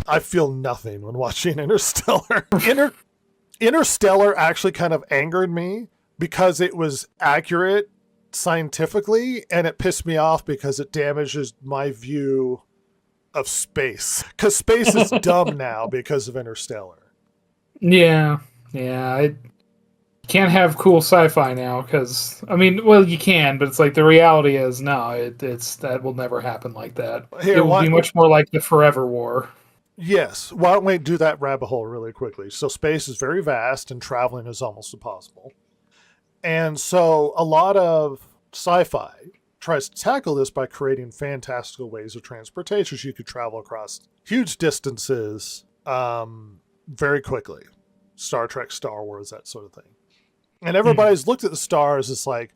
I feel nothing when watching Interstellar. Interstellar actually kind of angered me because it was accurate scientifically, and it pissed me off because it damages my view of space. Because space is dumb now because of Interstellar. Yeah. I can't have cool sci-fi now because, I mean, well, you can, but it's like the reality is, no, it's that will never happen like that. Here, it will be much more like the Forever War. Yes. Why don't we do that rabbit hole really quickly? So space is very vast and traveling is almost impossible. And so a lot of sci-fi tries to tackle this by creating fantastical ways of transportation. So you could travel across huge distances very quickly. Star Trek, Star Wars, that sort of thing. And everybody's looked at the stars as like,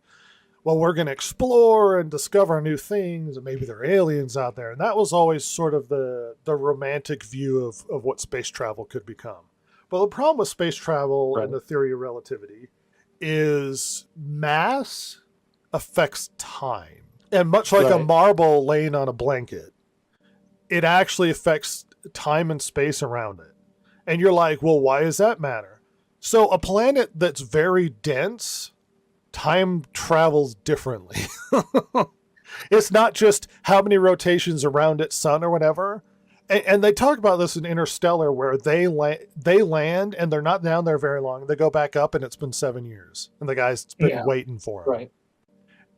well, we're going to explore and discover new things, and maybe there are aliens out there. And that was always sort of the romantic view of what space travel could become. But the problem with space travel and the theory of relativity is mass affects time. And much like a marble laying on a blanket, it actually affects time and space around it. And you're like, well, why does that matter? So a planet that's very dense, time travels differently. It's not just how many rotations around its sun or whatever. And they talk about this in Interstellar, where they land and they're not down there very long. They go back up and it's been 7 years. And the guy's been waiting for them. Right.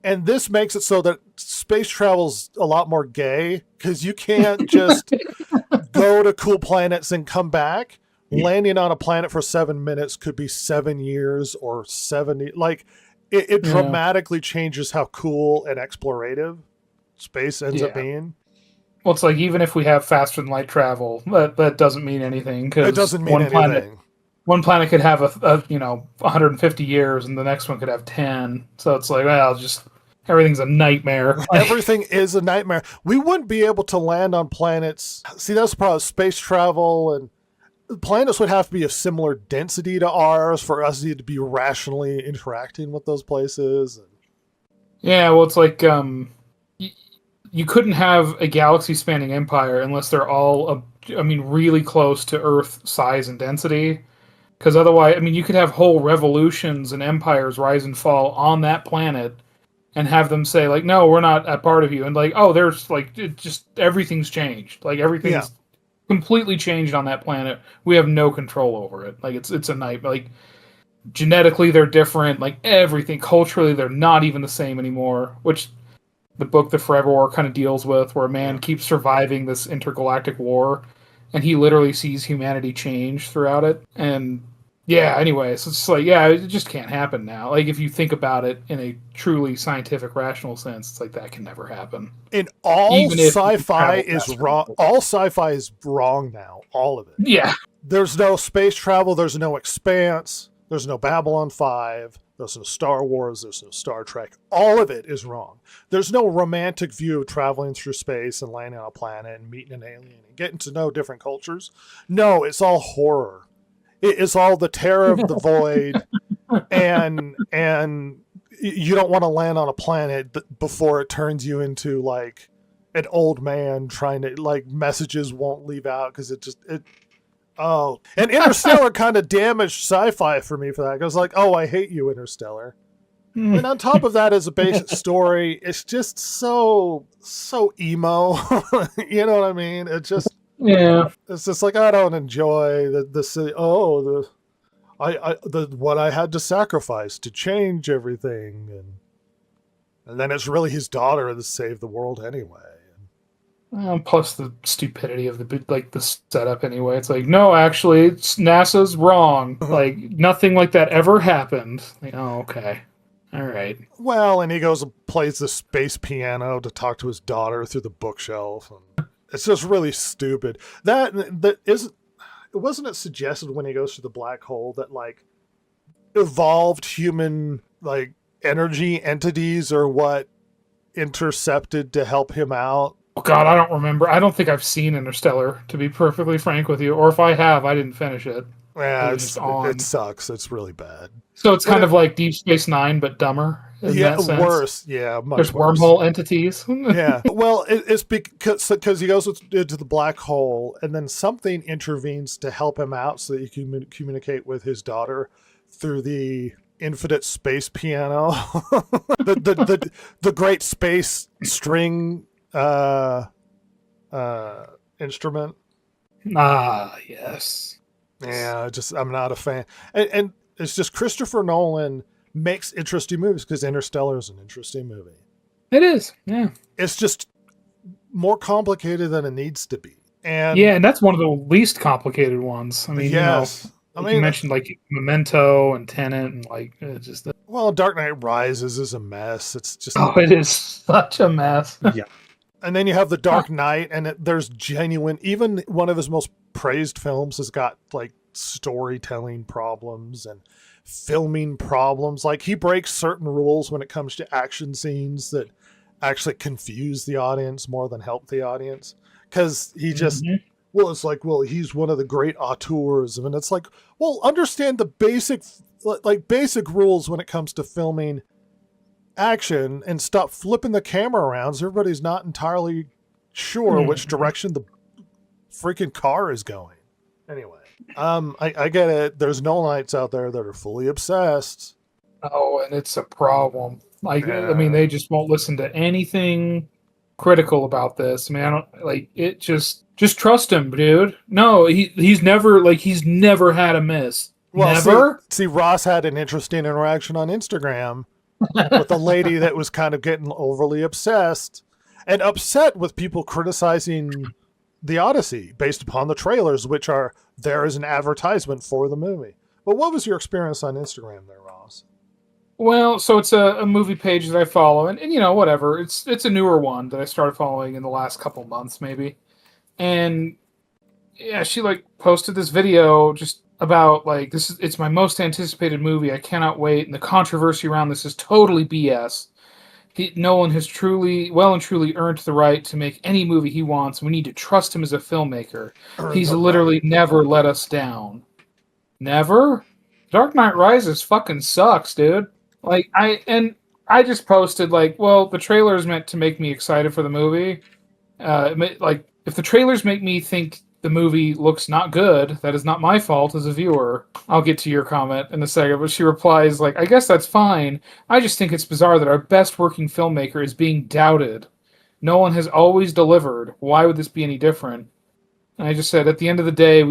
And this makes it so that space travel's a lot more gay, because you can't just go to cool planets and come back. Landing on a planet for 7 minutes could be 7 years or 70. Like, it dramatically changes how cool and explorative space ends up being. Well, it's like, even if we have faster than light travel, that doesn't mean anything. It doesn't mean anything. One planet could have 150 years, and the next one could have 10. So it's like, well, just everything's a nightmare. Everything is a nightmare. We wouldn't be able to land on planets. See, that's the problem. Space travel, and planets would have to be of similar density to ours for us to be rationally interacting with those places. Yeah, well, it's like you couldn't have a galaxy-spanning empire unless they're all, really close to Earth size and density. Because otherwise, you could have whole revolutions and empires rise and fall on that planet and have them say, like, no, we're not a part of you. And like, oh, there's like, everything's changed. Like, everything's completely changed on that planet. We have no control over it. Like, it's a nightmare. Like, genetically, they're different. Like, everything. Culturally, they're not even the same anymore. Which the book The Forever War kind of deals with, where a man keeps surviving this intergalactic war, and he literally sees humanity change throughout it. And anyway, so it's like, it just can't happen now. Like, if you think about it in a truly scientific, rational sense, it's like, that can never happen. And all sci-fi is wrong. All sci-fi is wrong now. All of it. Yeah. There's no space travel. There's no Expanse. There's no Babylon 5. There's no Star Wars. There's no Star Trek. All of it is wrong. There's no romantic view of traveling through space and landing on a planet and meeting an alien and getting to know different cultures. No, it's all horror. It's all the terror of the void, and you don't want to land on a planet before it turns you into like an old man trying to, like, messages won't leave out because and Interstellar kind of damaged sci-fi for me for that. I was like, oh, I hate you, Interstellar. And on top of that, as a basic story, it's just so emo. You know what I mean? It just. Yeah, it's just like, I don't enjoy what I had to sacrifice to change everything, and then it's really his daughter that saved the world anyway. Plus the stupidity of the setup anyway. It's like, no, actually, NASA's wrong. Like, nothing like that ever happened. Like, oh, okay, all right. Well, and he goes and plays the space piano to talk to his daughter through the bookshelf. And it's just really stupid. That isn't. Wasn't it suggested when he goes to the black hole that, like, evolved human, like, energy entities are what intercepted to help him out? Oh God, I don't remember. I don't think I've seen Interstellar, to be perfectly frank with you. Or if I have, I didn't finish it. Yeah, it sucks. It's really bad. So it's kind of like Deep Space Nine, but dumber. in Yeah, that sense. worse. Yeah, much There's worse. wormhole entities. Yeah. Well, it's because he goes into the black hole, and then something intervenes to help him out so that he can communicate with his daughter through the infinite space piano, the great space string instrument. Yes. Yeah, I'm not a fan, and it's just Christopher Nolan makes interesting movies because Interstellar is an interesting movie. It is. Yeah. It's just more complicated than it needs to be. And Yeah, and that's one of the least complicated ones. I mean, yes, like you mentioned like Memento and Tenet and like just well, Dark Knight Rises is a mess. It's just it is such a mess. Yeah. And then you have The Dark Knight, and there's genuine. Even one of his most praised films has got like storytelling problems and filming problems. Like he breaks certain rules when it comes to action scenes that actually confuse the audience more than help the audience. Because he just, well, it's like, well, he's one of the great auteurs, and it's like, well, understand the basic rules when it comes to filming action and stop flipping the camera around so everybody's not entirely sure which direction the freaking car is going. Anyway, I get it. There's Nolanites out there that are fully obsessed. Oh, and it's a problem. Like, I mean, they just won't listen to anything critical about this. I mean, I don't like it. Just trust him, dude. No, he's never had a miss. Well, never. See, Ross had an interesting interaction on Instagram with a lady that was kind of getting overly obsessed and upset with people criticizing the Odyssey based upon the trailers, which are there as an advertisement for the movie. But what was your experience on Instagram there, Ross? Well, so it's a movie page that I follow, and whatever. It's a newer one that I started following in the last couple months, maybe. And yeah, she like posted this video just about like it's my most anticipated movie. I cannot wait, and the controversy around this is totally BS. Nolan has truly earned the right to make any movie he wants. We need to trust him as a filmmaker. He's literally never let us down. Never? Dark Knight Rises fucking sucks, dude. Like I just posted like, well, the trailer is meant to make me excited for the movie. Like if the trailers make me think the movie looks not good, that is not my fault as a viewer. I'll get to your comment in a second, but she replies like, I guess that's fine. I just think it's bizarre that our best working filmmaker is being doubted. Nolan has always delivered. Why would this be any different? And I just said, at the end of the day,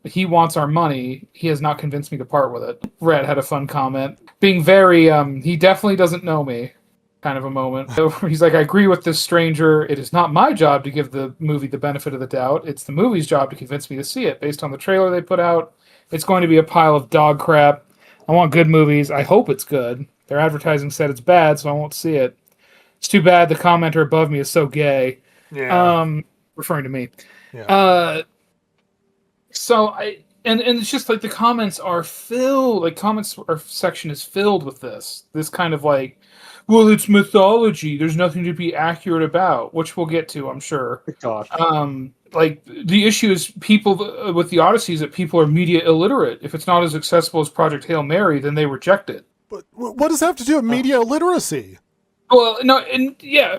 he wants our money. He has not convinced me to part with it. Red had a fun comment. Being very, he definitely doesn't know me. Kind of a moment. He's like, I agree with this stranger. It is not my job to give the movie the benefit of the doubt. It's the movie's job to convince me to see it. Based on the trailer they put out, it's going to be a pile of dog crap. I want good movies. I hope it's good. Their advertising said it's bad, so I won't see it. It's too bad the commenter above me is so gay. Yeah. Referring to me. Yeah. So it's just like the comments are filled. Like section is filled with this kind of like, well, it's mythology. There's nothing to be accurate about, which we'll get to, I'm sure. Gosh. Like the issue is people with the Odyssey is that people are media illiterate. If it's not as accessible as Project Hail Mary, then they reject it. But what does that have to do with media literacy? Well, no, and yeah,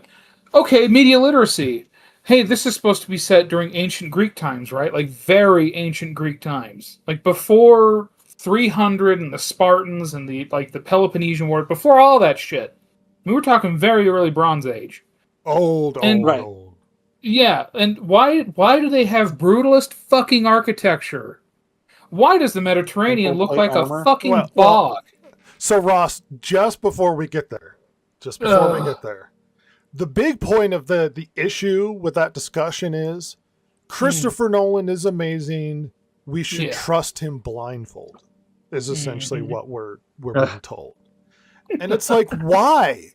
okay, media literacy. Hey, this is supposed to be set during ancient Greek times, right? Like very ancient Greek times, like before 300 and the Spartans and the Peloponnesian War, before all that shit. We were talking very early Bronze Age. Old. Yeah, and why do they have brutalist fucking architecture? Why does the Mediterranean look like armor? a fucking bog? So Ross, just before we get there, the big point of the issue with that discussion is Christopher Nolan is amazing. We should trust him blindfold. Is essentially what we're being told. And it's like, why?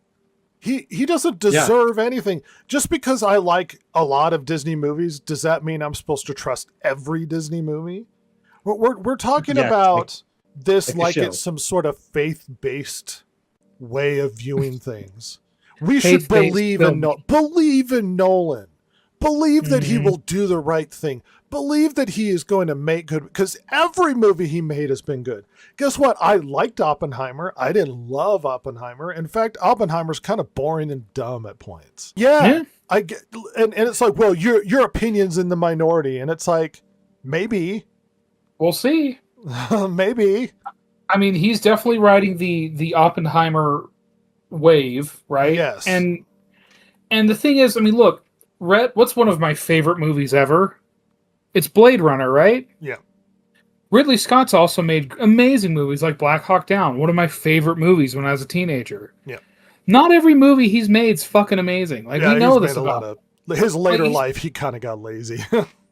He doesn't deserve anything. Just because I like a lot of Disney movies, does that mean I'm supposed to trust every Disney movie? We're talking about this like it's some sort of faith-based way of viewing things. We should believe in Nolan. Believe that he Mhm. will do the right thing. Believe that he is going to make good, because every movie he made has been good. Guess what? I liked Oppenheimer. I didn't love Oppenheimer. In fact, Oppenheimer's kind of boring and dumb at points. Yeah, Yeah, I get, and it's like, well, your opinion's in the minority, and it's like, maybe, we'll see. maybe, I mean, he's definitely riding the Oppenheimer wave, right? yes, And the thing is, I mean, look, what's one of my favorite movies ever? It's Blade Runner, right? yeah, Ridley Scott's also made amazing movies like Black Hawk Down, one of my favorite movies when I was a teenager. yeah, Not every movie he's made's fucking amazing. Like we yeah. He's know made this a lot about. of his Like later life. He kind of got lazy.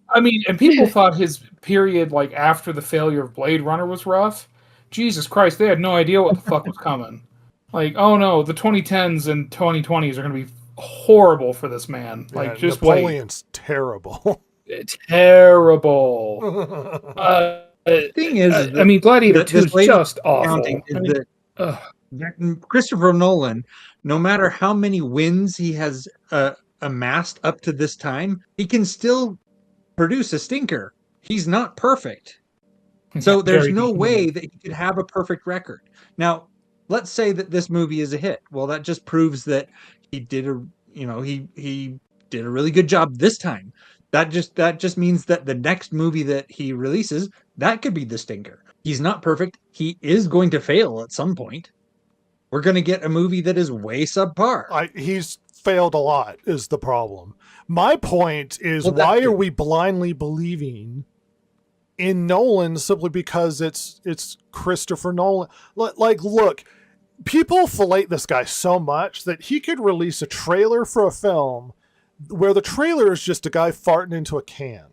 I mean, and people thought his period like after the failure of Blade Runner was rough. Jesus Christ, they had no idea what the fuck was coming. Like, oh no, the 2010s and 2020s are going to be horrible for this man. Like, Yeah, just Napoleon's terrible. wait. Terrible. Thing is I that mean, Gladiator 2 this is latest just awful. counting is I mean, that ugh. Christopher Nolan, no matter how many wins he has amassed up to this time, he can still produce a stinker. He's not perfect. So there's Very no human. way that he could have a perfect record. Now, let's say that this movie is a hit. Well, that just proves that he did he did a really good job this time. That just means that the next movie that he releases, that could be the stinker. He's not perfect. He is going to fail at some point. We're going to get a movie that is way subpar. He's failed a lot is the problem. My point is, Well, why that's are it. we blindly believing in Nolan simply because it's Christopher Nolan? Like, look, people fillet this guy so much that he could release a trailer for a film where the trailer is just a guy farting into a can.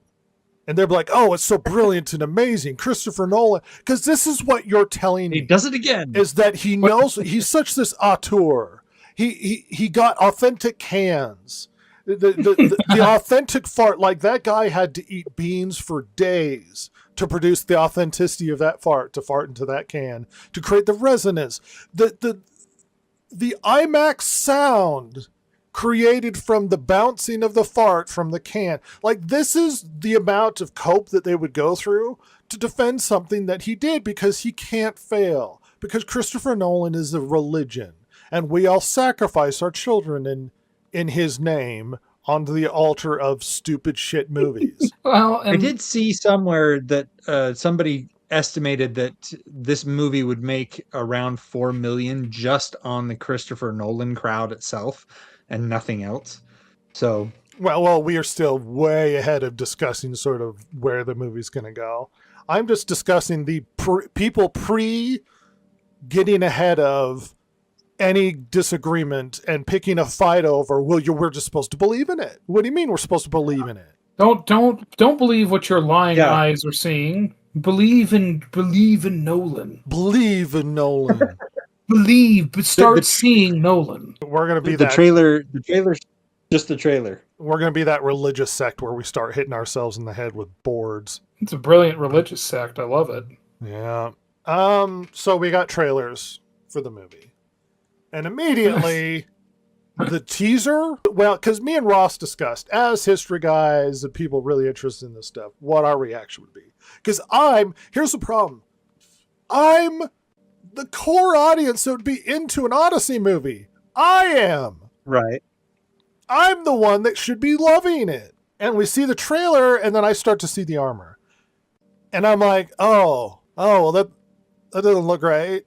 And they're like, oh, it's so brilliant and amazing. Christopher Nolan. Because this is what you're telling He me, does it again. is that he knows he's such this auteur. He got authentic cans. The authentic fart, like that guy had to eat beans for days to produce the authenticity of that fart, to fart into that can, to create the resonance. The IMAX sound created from the bouncing of the fart from the can. Like, this is the amount of cope that they would go through to defend something that he did, because he can't fail. Because Christopher Nolan is a religion, and we all sacrifice our children in his name onto the altar of stupid shit movies. Well, and I did see somewhere that somebody estimated that this movie would make around 4 million just on the Christopher Nolan crowd itself and nothing else. So, Well, we are still way ahead of discussing sort of where the movie's going to go. I'm just discussing the people getting ahead of any disagreement and picking a fight over, well, we're just supposed to believe in it. What do you mean we're supposed to believe in it? don't believe what your lying Yeah. eyes are seeing. Believe in Nolan. Believe in Nolan. Believe, but start the- seeing Nolan. We're going to be the that trailer's just the trailer. we're going to be that religious sect where we start hitting ourselves in the head with boards. It's a brilliant religious sect. I love it. Yeah. So we got trailers for the movie. And immediately the teaser, well, because me and Ross discussed, as history guys and people really interested in this stuff, what our reaction would be. Because here's the problem. I'm the core audience that would be into an Odyssey movie. I am. Right. I'm the one that should be loving it. And we see the trailer, and then I start to see the armor. And I'm like, well, that doesn't look right.